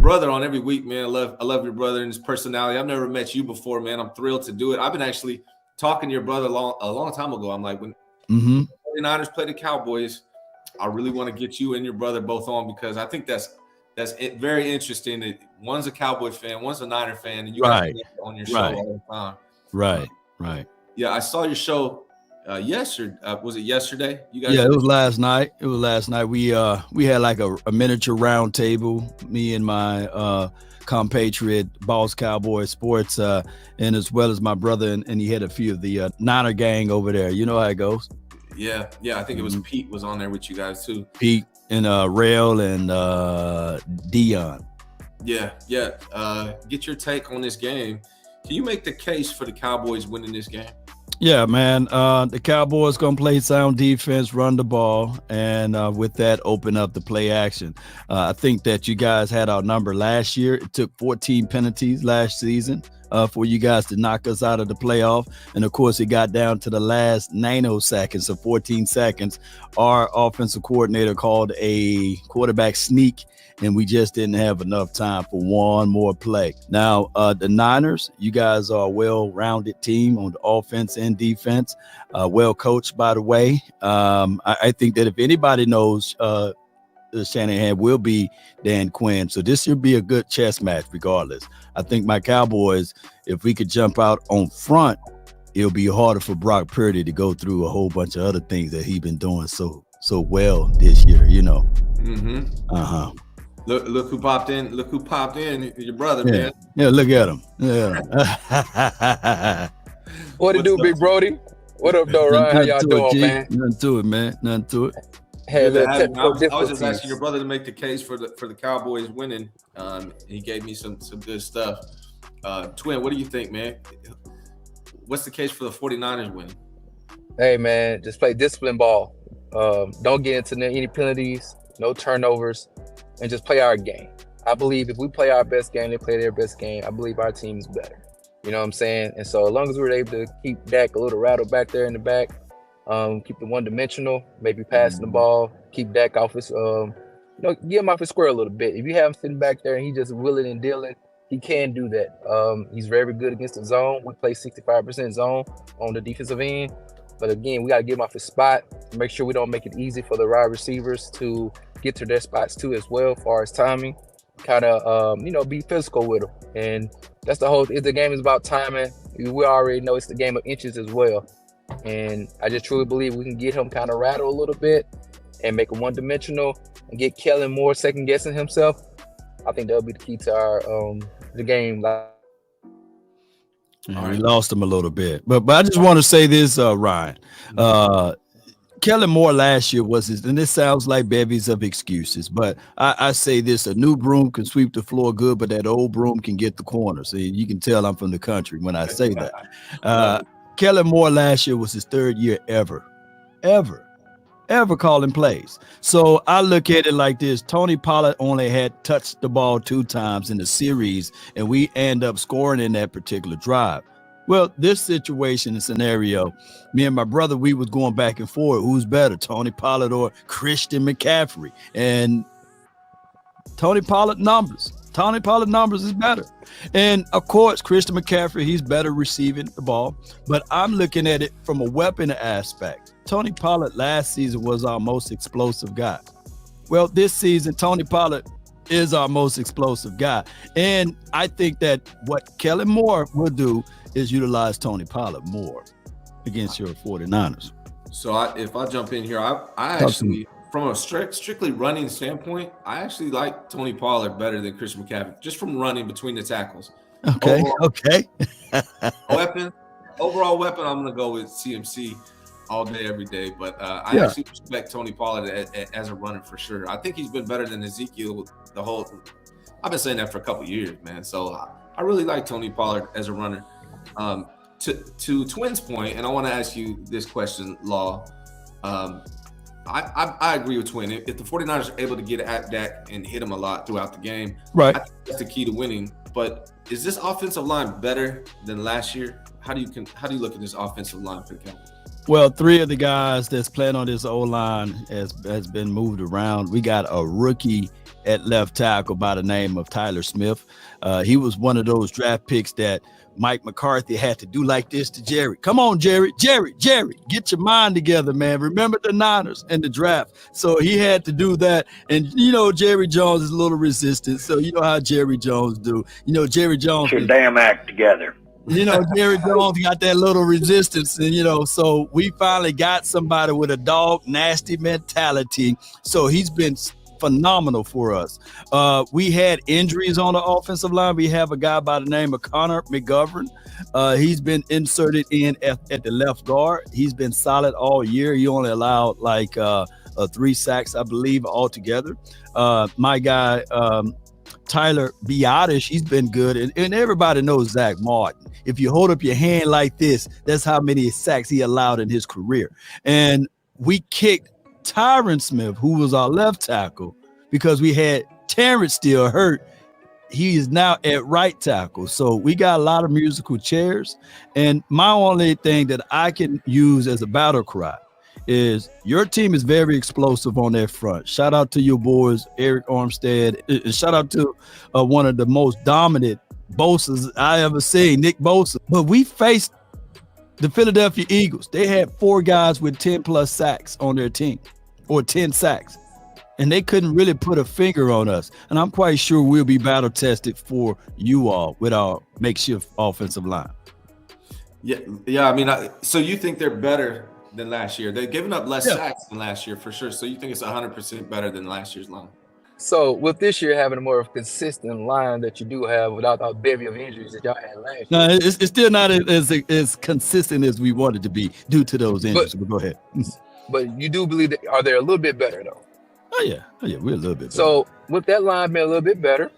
brother on every week, man. I love your brother and his personality. I've never met you before, man. I'm thrilled to do it. I've been actually talking to your brother a long time ago. I'm like, when the 49ers play the Cowboys, I really want to get you and your brother both on because I think that's very interesting. That one's a Cowboy fan, one's a Niner fan, and you guys on your show all the time. Right. Yeah, I saw your show yesterday. Was it yesterday? You guys? Yeah, it was last night. We had like a miniature round table. Me and my compatriot, Boss Cowboy Sports, and as well as my brother, and he had a few of the Niner gang over there. You know how it goes. Yeah. I think it was Pete was on there with you guys too. Pete and Rail and Dion. Yeah. Get your take on this game. Can you make the case for the Cowboys winning this game? Yeah, man. The Cowboys gonna play sound defense, run the ball, and with that, open up the play action. I think that you guys had our number last year. It took 14 penalties last season for you guys to knock us out of the playoff. And of course, it got down to the last nanoseconds of 14 seconds. Our offensive coordinator called a quarterback sneak, and we just didn't have enough time for one more play. Now, the Niners, you guys are a well-rounded team on the offense and defense, well coached, by the way. I think that if anybody knows Shanahan will be Dan Quinn. So this should be a good chess match regardless. I think my Cowboys, if we could jump out on front, it'll be harder for Brock Purdy to go through a whole bunch of other things that he's been doing so well this year, you know. Look who popped in. Your brother, man. Yeah, look at him. Yeah. What it do, Big Brody? What up, though, Ryan? How y'all doing, man? Nothing to it, man. Nothing to it. I was just asking your brother to make the case for the Cowboys winning. He gave me some good stuff. Twin, what do you think, man? What's the case for the 49ers winning? Hey, man, just play discipline ball. Don't get into any penalties, no turnovers, and just play our game. I believe if we play our best game, they play their best game, I believe our team's better. You know what I'm saying? And so as long as we're able to keep Dak a little rattled back there in the back, keep the one-dimensional, maybe passing the ball, keep Dak off his, get him off his square a little bit. If you have him sitting back there and he just willing and dealing, he can do that. He's very good against the zone. We play 65% zone on the defensive end. But again, we got to get him off his spot, make sure we don't make it easy for the wide receivers to get to their spots too as well, as far as timing. Kind of, be physical with them. And that's the game is about timing. We already know it's the game of inches as well. And I just truly believe we can get him kind of rattled a little bit and make him one-dimensional and get Kellen Moore second-guessing himself. I think that'll be the key to our the game. We lost him a little bit. But I just want to say this, Ryan. Kellen Moore last year was his, and this sounds like bevies of excuses, but I say this: a new broom can sweep the floor good, but that old broom can get the corners. So you can tell I'm from the country when I say that. Kellen Moore last year was his third year ever calling plays. So I look at it like this: Tony Pollard only had touched the ball 2 times in the series, and we end up scoring in that particular drive. Well, this situation and scenario, me and my brother, we was going back and forth. Who's better, Tony Pollard or Christian McCaffrey? And Tony Pollard numbers is better. And of course, Christian McCaffrey, he's better receiving the ball. But I'm looking at it from a weapon aspect. Tony Pollard last season was our most explosive guy. Well, this season, Tony Pollard is our most explosive guy. And I think that what Kellen Moore will do is utilize Tony Pollard more against your 49ers. So if I jump in here, I actually, from a strictly running standpoint, I actually like Tony Pollard better than Christian McCaffrey, just from running between the tackles. Okay. Overall weapon, I'm going to go with CMC all day, every day. But I actually respect Tony Pollard as a runner for sure. I think he's been better than Ezekiel I've been saying that for a couple of years, man. So I really like Tony Pollard as a runner. To Twin's point, and I want to ask you this question, Law. I agree with Twin. If the 49ers are able to get at Dak and hit him a lot throughout the game, right, I think that's the key to winning. But is this offensive line better than last year? How do you look at this offensive line for the Cowboys? Well, three of the guys that's playing on this O-line has been moved around. We got a rookie at left tackle by the name of Tyler Smith. He was one of those draft picks that Mike McCarthy had to do like this to Jerry. Come on, Jerry, get your mind together, man. Remember the Niners and the draft. So he had to do that. And, Jerry Jones is a little resistant. So you know how Jerry Jones do. Jerry Jones. Get your damn act together. Jerry Jones got that little resistance, and so we finally got somebody with a dog nasty mentality. So he's been phenomenal for us. We had injuries on the offensive line. We have a guy by the name of Connor McGovern. He's been inserted in at the left guard. He's been solid all year. He only allowed 3 sacks, I believe, altogether. My guy, Tyler Biotish, he's been good, and everybody knows Zach Martin. If you hold up your hand like this, that's how many sacks he allowed in his career. And we kicked Tyron Smith, who was our left tackle, because we had Terrence still hurt. He is now at right tackle. So we got a lot of musical chairs. And my only thing that I can use as a battle cry is your team is very explosive on their front. Shout out to your boys, Eric Armstead. And shout out to one of the most dominant Bosas I ever seen, Nick Bosa. But we faced the Philadelphia Eagles. They had 4 guys with 10 plus sacks on their team, or 10 sacks. And they couldn't really put a finger on us. And I'm quite sure we'll be battle tested for you all with our makeshift offensive line. Yeah. I mean, so you think they're better than last year? They've given up less sacks than last year for sure. So you think it's 100% better than last year's line? So with this year having a more consistent line that you do have without a bevy of injuries that y'all had last year. No, it's still not as consistent as we wanted to be due to those injuries. But go ahead. But you do believe that are they a little bit better though? Oh yeah, we're a little bit better. So with that line being a little bit better,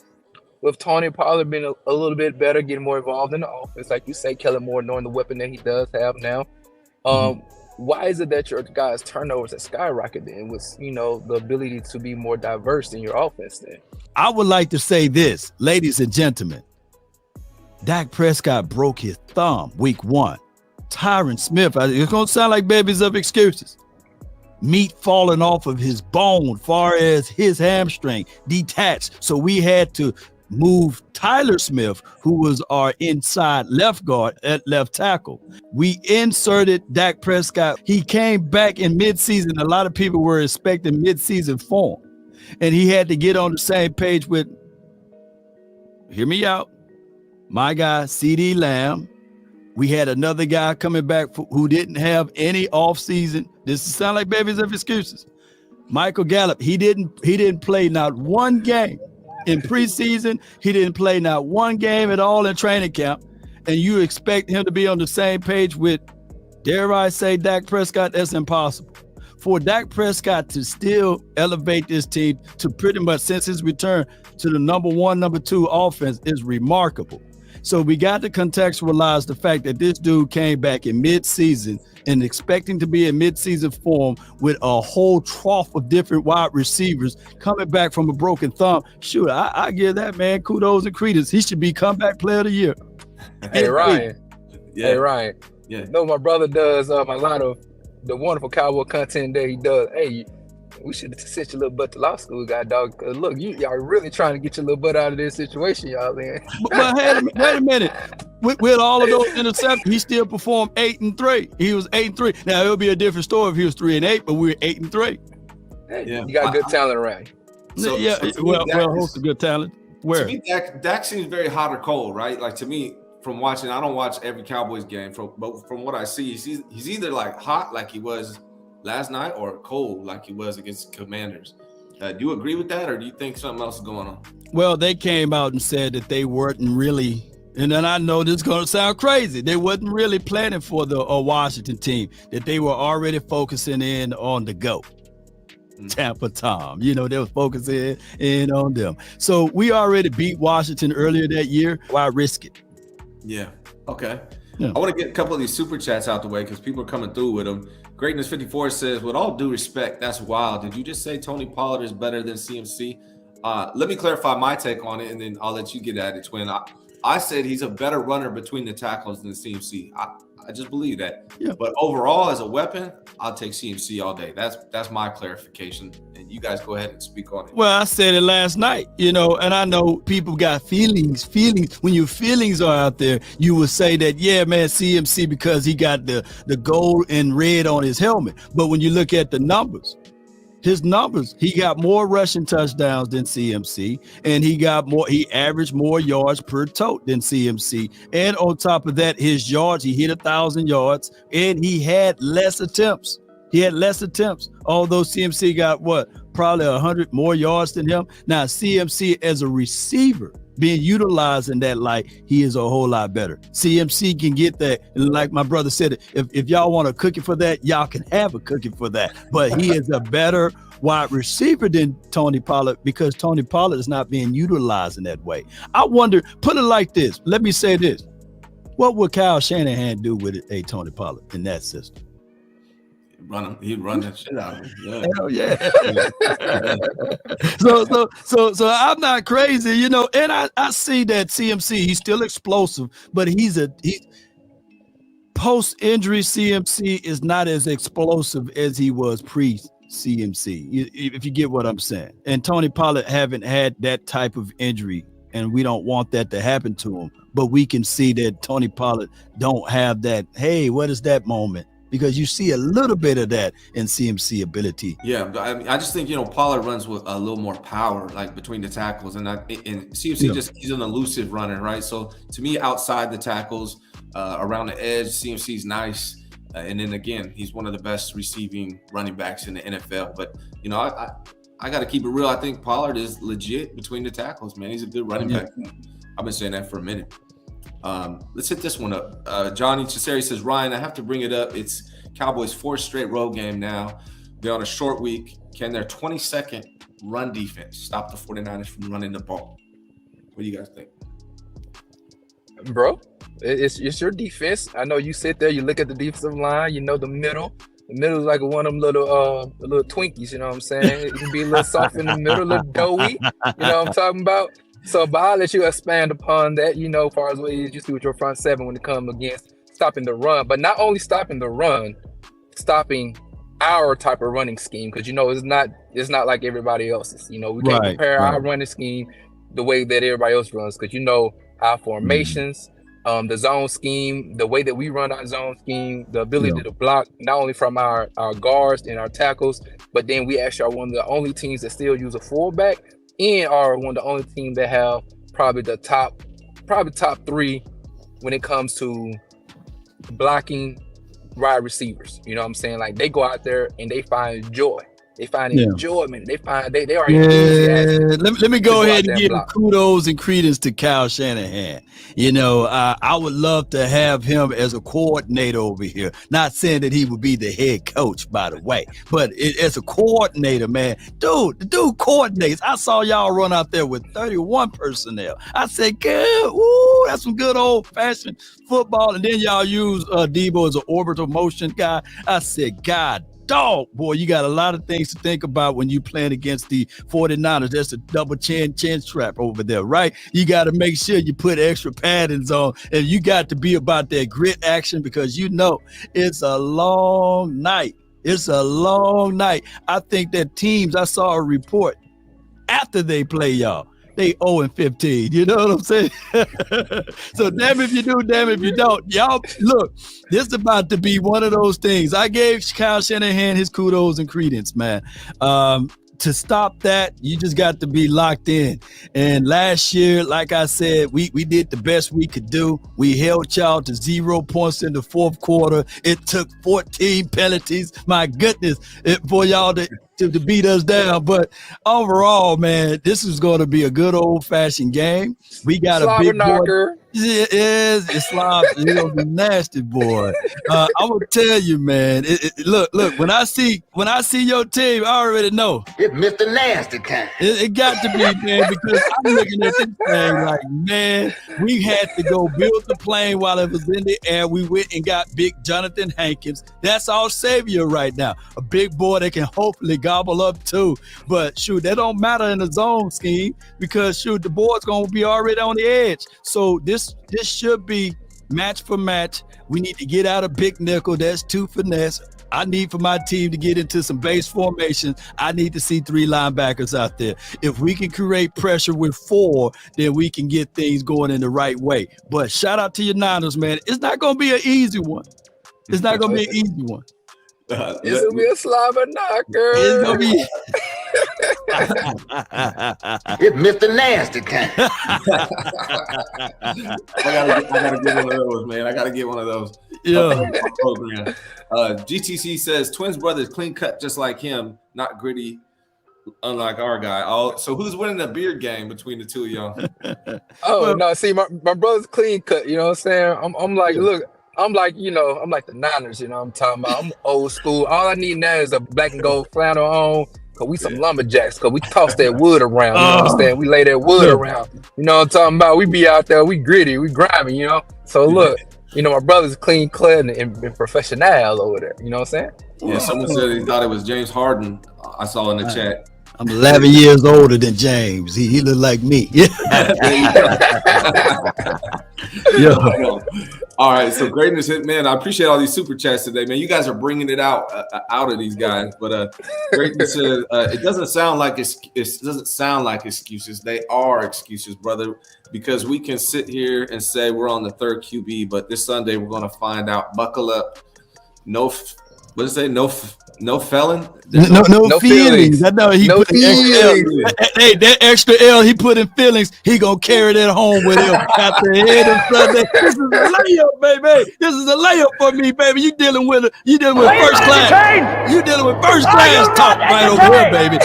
with Tony Pollard being a little bit better, getting more involved in the offense, like you say, Kellen Moore knowing the weapon that he does have now. Why is it that your guys' turnovers have skyrocketed then with, the ability to be more diverse in your offense then? I would like to say this, ladies and gentlemen. Dak Prescott broke his thumb week 1. Tyron Smith, it's going to sound like babies of excuses. Meat falling off of his bone, far as his hamstring detached. So we had to move Tyler Smith, who was our inside left guard at left tackle. We inserted Dak Prescott. He came back in midseason. A lot of people were expecting midseason form, and he had to get on the same page with, hear me out, my guy, CeeDee Lamb. We had another guy coming back who didn't have any offseason. This sound like babies of excuses. Michael Gallup, he didn't play not one game in preseason. He didn't play not one game at all in training camp. And you expect him to be on the same page with, dare I say, Dak Prescott? That's impossible. For Dak Prescott to still elevate this team to pretty much, since his return, to the number 1, number 2 offense is remarkable. So we got to contextualize the fact that this dude came back in mid-season and expecting to be in mid-season form with a whole trough of different wide receivers coming back from a broken thumb. Shoot, I give that man kudos and credence. He should be comeback player of the year. Hey, Ryan. Yeah. Hey, Ryan. Yeah. You know, my brother does a lot of the wonderful cowboy content that he does. Hey, we should have sent your little butt to law school, guy, dog. Look, y'all really trying to get your little butt out of this situation, y'all in. But wait a minute. With all of those interceptions, he still performed 8-3. He was 8-3. Now it would be a different story if he was 3-8, but we were 8-3. Hey, you got good talent around you. So well, host of good talent. Where? To me, Dak seems very hot or cold, right? Like, to me, from watching, I don't watch every Cowboys game, but from what I see, he's either like hot like he was last night or cold like he was against the Commanders. Do you agree with that, or do you think something else is going on? Well, they came out and said that they weren't really, and then I know this is going to sound crazy, they wasn't really planning for the Washington team, that they were already focusing in on the GOAT. Tampa Tom, they were focusing in on them. So we already beat Washington earlier that year. Why risk it? Yeah. Okay. Yeah. I want to get a couple of these super chats out the way because people are coming through with them. Greatness 54 says, with all due respect, that's wild. Did you just say Tony Pollard is better than CMC? Let me clarify my take on it, and then I'll let you get at it, Twin. I said he's a better runner between the tackles than CMC. I just believe that. Yeah. But overall, as a weapon, I'll take CMC all day. That's my clarification. And you guys go ahead and speak on it. Well, I said it last night, and I know people got feelings. When your feelings are out there, you will say that, yeah, man, CMC because he got the gold and red on his helmet. But when you look at the numbers, his numbers, he got more rushing touchdowns than CMC, and he averaged more yards per tote than CMC. And on top of that, his yards, he hit 1,000 yards, and he had less attempts. Although CMC got probably 100 more yards than him. Now, CMC as a receiver, being utilized in that light, he is a whole lot better. CMC can get that. And like my brother said, if y'all want a cookie for that, y'all can have a cookie for that. But he is a better wide receiver than Tony Pollard because Tony Pollard is not being utilized in that way. I wonder, put it like this. Let me say this. What would Kyle Shanahan do with a Tony Pollard in that system? He'd run that shit out of him. Yeah. Hell yeah. So I'm not crazy, and I see that CMC, he's still explosive, but he post-injury CMC is not as explosive as he was pre-CMC, if you get what I'm saying. And Tony Pollard haven't had that type of injury, and we don't want that to happen to him. But we can see that Tony Pollard don't have that, hey, what is that moment? Because you see a little bit of that in CMC ability. Yeah, I just think Pollard runs with a little more power, like between the tackles, and CMC he's an elusive runner, right? So to me, outside the tackles, around the edge, CMC's nice, and then again, he's one of the best receiving running backs in the NFL. But I got to keep it real. I think Pollard is legit between the tackles, man. He's a good running back. I've been saying that for a minute. Let's hit this one up. Johnny Cesari says, Ryan, I have to bring it up. It's Cowboys' 4th straight road game now. They're on a short week. Can their 22nd run defense stop the 49ers from running the ball? What do you guys think? Bro, it's your defense. I know you sit there, you look at the defensive line, the middle. The middle is like one of them little Twinkies, you know what I'm saying? It can be a little soft in the middle, a little doughy, you know what I'm talking about? So, but I'll let you expand upon that, as far as what you do with your front seven when it comes against stopping the run, but not only stopping the run, stopping our type of running scheme, because it's not like everybody else's. We can't compare our running scheme the way that everybody else runs, because our formations, the zone scheme, the way that we run our zone scheme, the ability to block not only from our guards and our tackles, but then we actually are one of the only teams that still use a fullback. And are one of the only teams that have probably top 3 when it comes to blocking wide receivers. You know what I'm saying? Like, they go out there and they find joy. They find enjoyment. They are enthusiastic. Let me go ahead and give kudos and credence to Kyle Shanahan. I would love to have him as a coordinator over here. Not saying that he would be the head coach, by the way, but as a coordinator, man, the dude coordinates. I saw y'all run out there with 31 personnel. I said, good, that's some good old-fashioned football. And then y'all use Debo as an orbital motion guy. I said, God dog, boy, you got a lot of things to think about when you playing against the 49ers. That's a double chin trap over there, right? You got to make sure you put extra paddings on, and you got to be about that grit action, because it's a long night. It's a long night. I think that teams, I saw a report after they play y'all, they 0-15. You know what I'm saying? So damn if you do, damn if you don't. Y'all, look, this is about to be one of those things. I gave Kyle Shanahan his kudos and credence, man. To stop that, you just got to be locked in. And last year, like I said, we did the best we could do. We held y'all to 0 points in the 4th quarter. It took 14 penalties. My goodness, for y'all to beat us down. But overall, man, this is going to be a good old-fashioned game. We got a big knocker. It's slob. You're gonna be nasty, boy. I'm gonna tell you, man. Look. When I see your team, I already know it's Mr. Nasty kind. It got to be, man, because I'm looking at this thing like, man, we had to go build the plane while it was in the air. We went and got big Jonathan Hankins. That's our savior right now. A big boy that can hopefully gobble up too. But shoot, that don't matter in the zone scheme because shoot, the board's gonna be already on the edge. So this should be match for match. We need to get out of big nickel. That's two finesse. I need for my team to get into some base formation. I need to see 3 linebackers out there. If we can create pressure with 4, then we can get things going in the right way. But shout out to your Niners, man. It's not going to be an easy one. It's not going to be an easy one. It's going to be a slobber knocker. It's going to be... It Mr. Nasty kind. I gotta get one of those, man. I gotta get one of those. Yeah. Program. GTC says twins brothers clean cut just like him, not gritty, unlike our guy. So who's winning the beard game between the two of y'all? No, see, my brother's clean cut. You know what I'm saying? I'm like, look. I'm like the Niners, you know what I'm talking about. I'm old school. All I need now is a black and gold flannel on. Cause we some lumberjacks, cause we toss that wood around, you know what I'm saying? We lay that wood around. You know what I'm talking about? We be out there, we gritty, we grimy, you know? So look, you know, my brother's clean cut and professional over there. You know what I'm saying? Yeah, someone said he thought it was James Harden. I saw in the chat. I'm 11 years older than James. He look like me. Yeah. All right, so greatness hit, man. I appreciate all these super chats today, man. You guys are bringing it out of these guys, but greatness said it doesn't sound like it doesn't sound like excuses. They are excuses, brother, because we can sit here and say we're on the 3rd QB, but this Sunday we're going to find out. Buckle up. No felon. No feelings. I know he put extra L. Hey, that extra L he put in feelings, he gonna carry that home with him after the head of Sunday. This is a layup, baby. This is a layup for me, baby. You dealing with first class. You dealing with first class talk right over here, baby.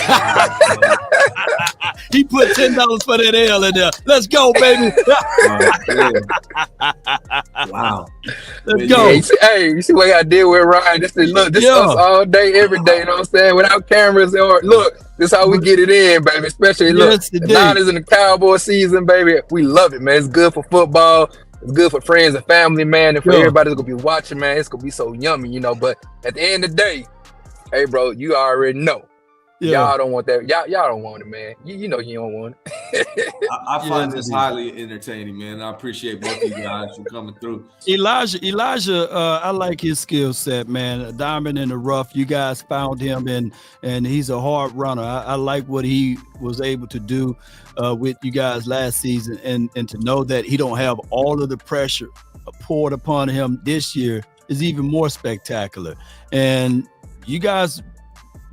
He put $10 for that L in there. Let's go, baby. Wow. Let's go. You see what I did with Ryan? This is us all day, every day. You know what I'm saying? Without cameras, or look, this is how we get it in, baby. Especially look, the Niners in the Cowboy season, baby. We love it, man. It's good for football. It's good for friends and family, man. And for everybody that's gonna be watching, man, it's gonna be so yummy, you know. But at the end of the day, hey, bro, you already know. Yeah. Y'all don't want that. Y'all don't want it, man. You know you don't want it. I find this highly entertaining, man. I appreciate both of you guys for coming through. Elijah, I like his skill set, man. A diamond in the rough. You guys found him, and he's a hard runner. I like what he was able to do with you guys last season, and to know that he don't have all of the pressure poured upon him this year is even more spectacular. And you guys.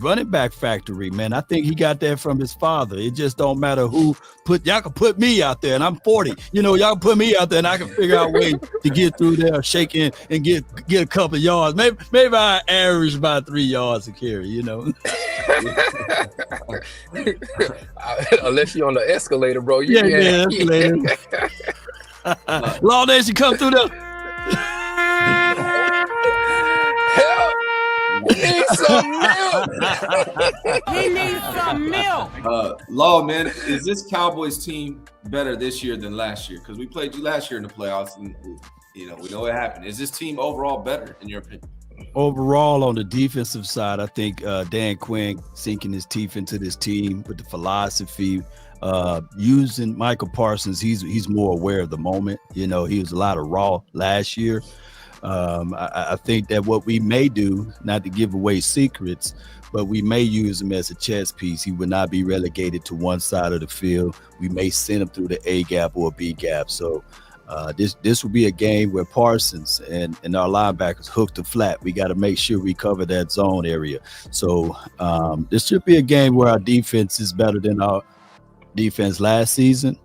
Running back factory, man. I think he got that from his father. It just don't matter who y'all can put me out there, and I'm 40. You know, y'all put me out there, and I can figure out ways to get through there, shake in, and get a couple of yards. Maybe I average about 3 yards a carry. You know, unless you're on the escalator, bro. Escalator. Law Nation come through there. He needs some milk. He needs some milk. Law, man, is this Cowboys team better this year than last year? Because we played you last year in the playoffs, and we know what happened. Is this team overall better, in your opinion? Overall, on the defensive side, I think Dan Quinn sinking his teeth into this team with the philosophy. Using Michael Parsons, he's more aware of the moment. You know, he was a lot of raw last year. I think that what we may do, not to give away secrets, but we may use him as a chess piece. He would not be relegated to one side of the field. We may send him through the A gap or B gap. So this will be a game where Parsons and our linebackers hook the flat. We got to make sure we cover that zone area. So this should be a game where our defense is better than our defense last season,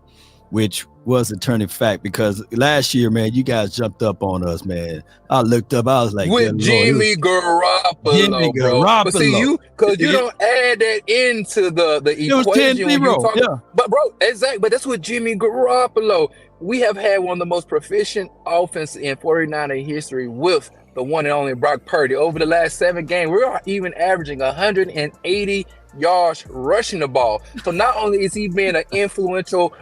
which was a turning fact because last year, man, you guys jumped up on us, man. I looked up, I was like, with Jimmy Garoppolo, bro. But see, because you don't add that into the equation. It was 10-0, But bro, exactly. But that's what Jimmy Garoppolo. We have had one of the most proficient offense in 49er history with the one and only Brock Purdy. Over the last 7 games, we're even averaging 180 yards rushing the ball. So not only is he being an influential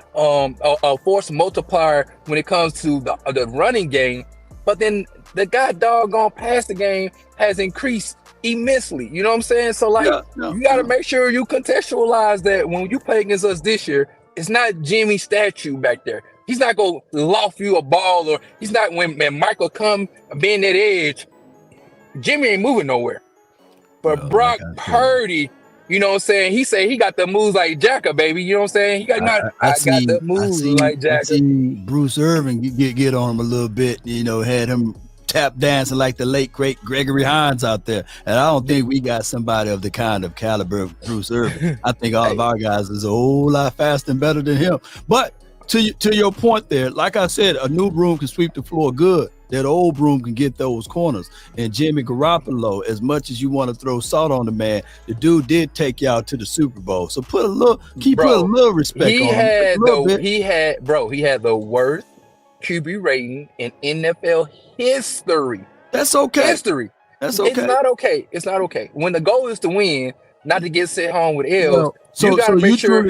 force multiplier when it comes to the running game, but then the guy doggone passing game has increased immensely. You know what I'm saying? So like, you got to make sure you contextualize that when you play against us this year. It's not Jimmy statue back there. He's not gonna loft you a ball, or he's not when Michael come bend that edge. Jimmy ain't moving nowhere. But Brock Purdy, you know what I'm saying? He say he got the moves like Jacker, baby. You know what I'm saying? He got got the moves like Jacker. I seen Bruce Irvin get on him a little bit. You know, had him tap dancing like the late great Gregory Hines out there. And I don't think we got somebody of the kind of caliber of Bruce Irvin. I think all of our guys is a whole lot faster and better than him. But to your point there, like I said, a new broom can sweep the floor good. That old broom can get those corners. And Jimmy Garoppolo, as much as you want to throw salt on the man, the dude did take you out to the Super Bowl. So put a little respect on him. He had the worst QB rating in NFL history. That's okay. History. That's okay. It's not okay. When the goal is to win, not to get sent home with L's, you got to make sure.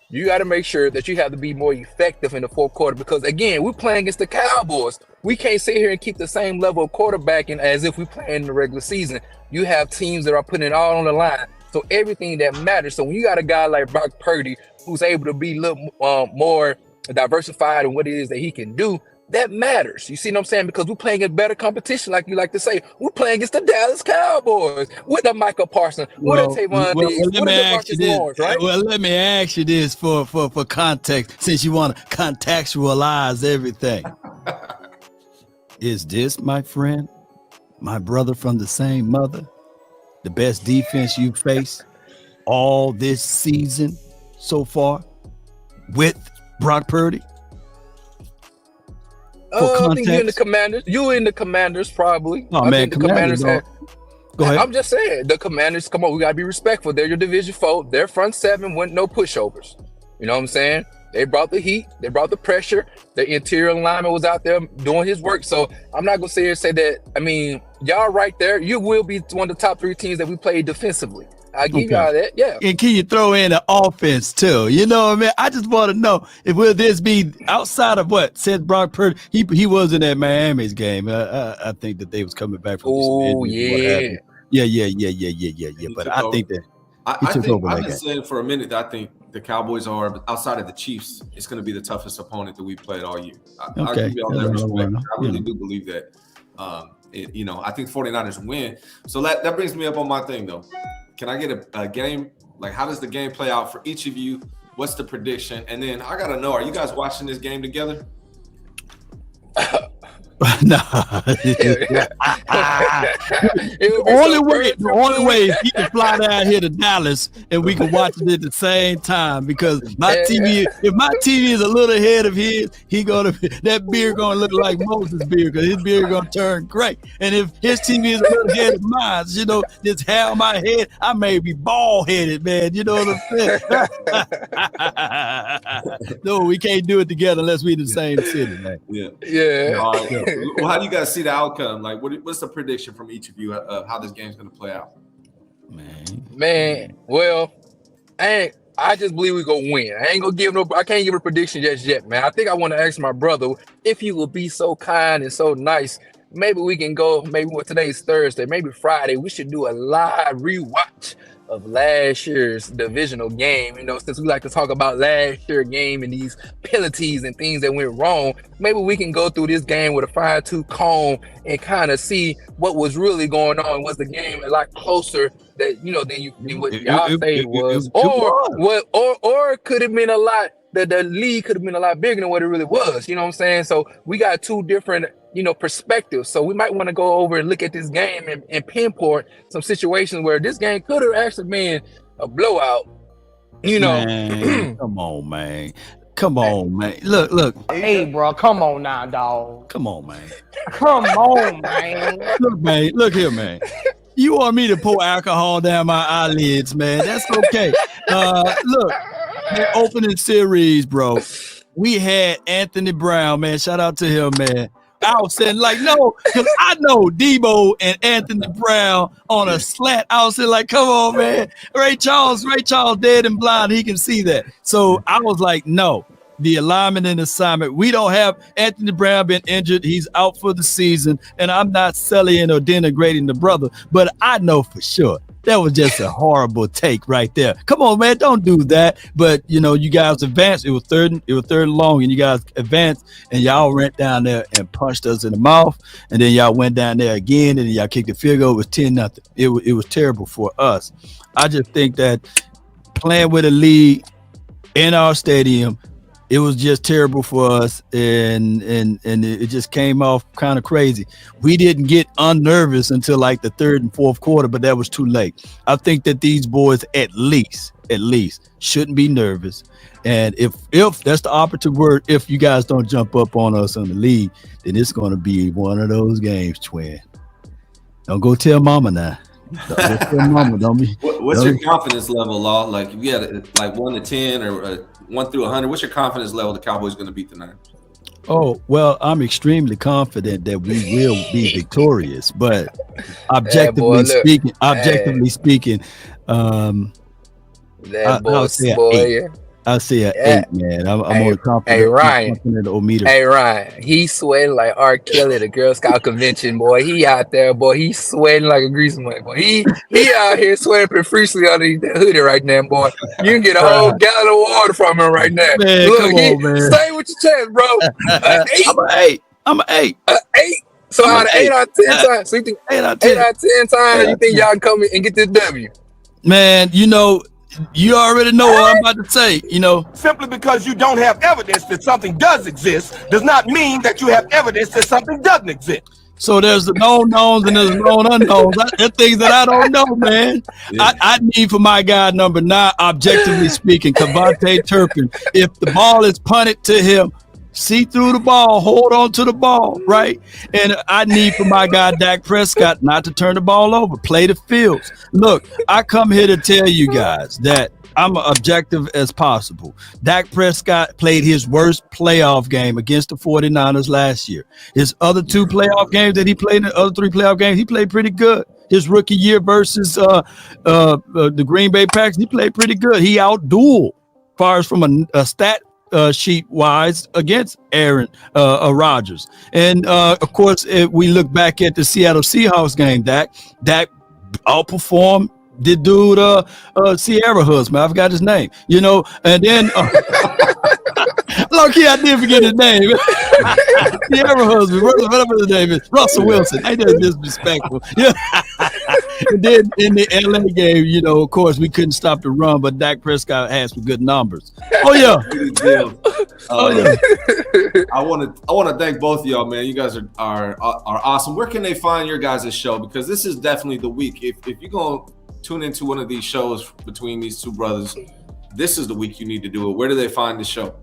You got to make sure that you have to be more effective in the fourth quarter, because again, we're playing against the Cowboys. We can't sit here and keep the same level of quarterbacking as if we play in the regular season. You have teams that are putting it all on the line. So everything that matters. So when you got a guy like Brock Purdy who's able to be a little more diversified in what it is that he can do, that matters. You see what I'm saying? Because we're playing against better competition, like you like to say. We're playing against the Dallas Cowboys with a Michael Parsons, with a Tavon Diggs, with a DeMarcus Lawrence, right? Well, let me ask you this for context, since you want to contextualize everything. Is this, my friend, my brother from the same mother, the best defense you faced all this season so far with Brock Purdy? I think you're in the Commanders. You in the Commanders probably. Oh man, the Commanders. Go ahead. I'm just saying the Commanders. Come on, we gotta be respectful. They're your division foe. Their front seven went no pushovers. You know what I'm saying? They brought the heat. They brought the pressure. The interior lineman was out there doing his work. So I'm not gonna sit here and say that. I mean, y'all right there. You will be one of the top 3 teams that we played defensively. I give y'all that, yeah. And can you throw in the offense too? You know what I mean? I just want to know, if will this be outside of what said Brock Purdy? He wasn't at Miami's game. I think that they was coming back from. Oh yeah. But I think that I've been saying for a minute that I think the Cowboys are, outside of the Chiefs, it's going to be the toughest opponent that we played all year. I'll give you all that respect. I really do believe that. I think 49ers win. So that brings me up on my thing though. Can I get a game? Like, how does the game play out for each of you? What's the prediction? And then I got to know, are you guys watching this game together? No. The only way is he can fly down here to Dallas and we can watch it at the same time, because if my TV is a little ahead of his, that beard gonna look like Moses' beard, because his beard gonna turn gray. And if his TV is a little ahead of mine, this hair on my head, I may be bald headed, man. You know what I'm saying? No, we can't do it together unless we in the same city, man. Yeah. All right. Well, how do you guys see the outcome? Like, what's the prediction from each of you of how this game's going to play out? Man. Well, I just believe we gonna win. I can't give a prediction just yet, man. I think I want to ask my brother if he will be so kind and so nice. Maybe we can go. Maybe today's Thursday. Maybe Friday. We should do a live rewatch of last year's divisional game, since we like to talk about last year's game and these penalties and things that went wrong. Maybe we can go through this game with a fine-tooth comb and kind of see what was really going on. Was the game a lot closer than what y'all say it was, or it could have been a lot. The lead could have been a lot bigger than what it really was. You know what I'm saying? So we got 2 different perspectives. So we might want to go over and look at this game and pinpoint some situations where this game could have actually been a blowout. Man, come on, man. Come on, man. Look. Hey, bro, come on now, dog. Come on, man. Come on, man. Look, man. Look here, man. You want me to pour alcohol down my eyelids, man? That's okay. Look, the opening series, bro. We had Anthony Brown, man. Shout out to him, man. I was saying, no, because I know Debo and Anthony Brown on a slant. I was saying, come on, man. Ray Charles, dead and blind. He can see that. So I was like, no. the alignment and assignment. We don't have Anthony Brown been injured. He's out for the season. And I'm not sullying or denigrating the brother, but I know for sure that was just a horrible take right there. Come on, man, don't do that. But you guys advanced. It was third and long, and you guys advanced, and y'all went down there and punched us in the mouth, and then y'all went down there again, and then y'all kicked the field goal. It was 10-0. It was terrible for us. I just think that playing with a league in our stadium, it was just terrible for us, and it just came off kind of crazy. We didn't get unnervous until like the third and fourth quarter, but that was too late. I think that these boys at least shouldn't be nervous. And if that's the operative word, if you guys don't jump up on us on the league, then it's going to be one of those games, twin. Don't go tell mama now. What's your confidence level, Law? Like if you had like 1 to 10 or 1 through 100, what's your confidence level the Cowboys going to beat tonight? Oh, well, I'm extremely confident that we will be victorious, but objectively speaking, I'll say an 8. I'll say an 8, man. I'm more confident. Hey, Ryan. Hey, Ryan. He's sweating like R. Kelly at the Girl Scout convention, boy. He out there, boy. He's sweating like a grease man, boy. He out here sweating profusely underneath that hoodie right now, boy. You can get a whole gallon of water from him right now. Man, look, come on, man. Stay with your chest, bro. 8. I'm an 8. 8. So out of 8 out of 10 times, so you think 8 out of 10 times, you think y'all can come in and get this W? Man, you already know what I'm about to say, Simply because you don't have evidence that something does exist does not mean that you have evidence that something doesn't exist. So there's the known knowns and there's the known unknowns. There are things that I don't know, man. Yeah. I need for my guy number 9, objectively speaking, Kavontae Turpin. If the ball is punted to him, see through the ball, hold on to the ball, right? And I need for my guy Dak Prescott not to turn the ball over, play the fields. Look, I come here to tell you guys that I'm objective as possible. Dak Prescott played his worst playoff game against the 49ers last year. His other 2 playoff games that he played, in the other 3 playoff games, he played pretty good. His rookie year versus the Green Bay Packers, he played pretty good. He outdueled, as far as from a stat sheet wise, against Aaron Rodgers. And of course, if we look back at the Seattle Seahawks game, Dak outperformed the dude Sierra husband. I forgot his name, and then low-key I did forget his name. Sierra husband, whatever his name is, Russell Wilson. Ain't that disrespectful? Yeah. And then in the LA game, of course, we couldn't stop the run, but Dak Prescott had some good numbers. Oh yeah. I want to thank both of y'all, man. You guys are awesome. Where can they find your guys' show? Because this is definitely the week. If you're gonna tune into one of these shows between these two brothers, this is the week you need to do it. Where do they find the show?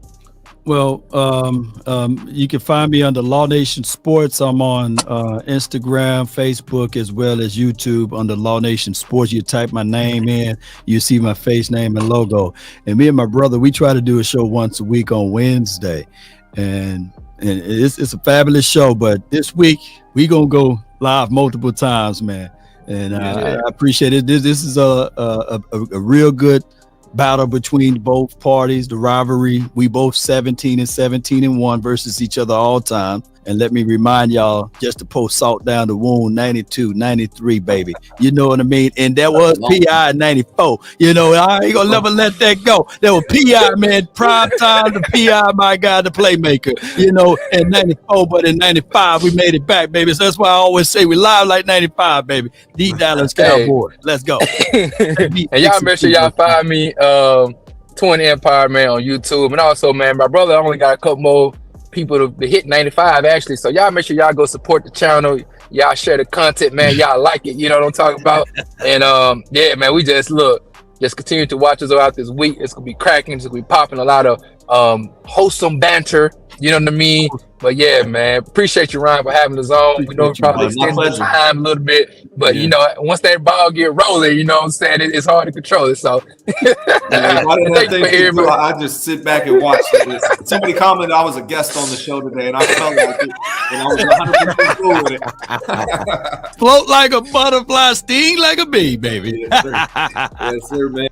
Well, you can find me under Law Nation Sports. I'm on Instagram, Facebook, as well as YouTube under Law Nation Sports. You type my name in, you see my face, name, and logo. And me and my brother, we try to do a show once a week on Wednesday. And it's a fabulous show. But this week, we going to go live multiple times, man. And I appreciate it. This is a real good battle between both parties, the rivalry. We both 17-17-1 versus each other all time. And let me remind y'all, just to pour salt down the wound, 92, 93, baby. You know what I mean? And that was P.I. in 94. I ain't gonna never let that go. That was P.I., man, prime time, the P.I., my guy, the playmaker, in 94, but in 95, we made it back, baby. So that's why I always say we live like 95, baby. The Dallas Cowboys. Let's go. And y'all make sure y'all find me, Twin Empire, man, on YouTube. And also, man, my brother only got a couple more people to hit 95 actually, so y'all make sure y'all go support the channel, y'all share the content, man, y'all like it, you know what I'm talking about. And yeah, man, we just continue to watch us out this week. It's gonna be cracking, it's gonna be popping, a lot of wholesome banter, you know what I mean. But yeah, man, appreciate you, Ryan, for having us on. We know we probably extended the time a little bit, but once that ball get rolling, you know what I'm saying, it's hard to control it. So I just sit back and watch it. Somebody commented I was a guest on the show today, and I felt like it, and I was 100% cool with it. Float like a butterfly, sting like a bee, baby. Yes, sir, man.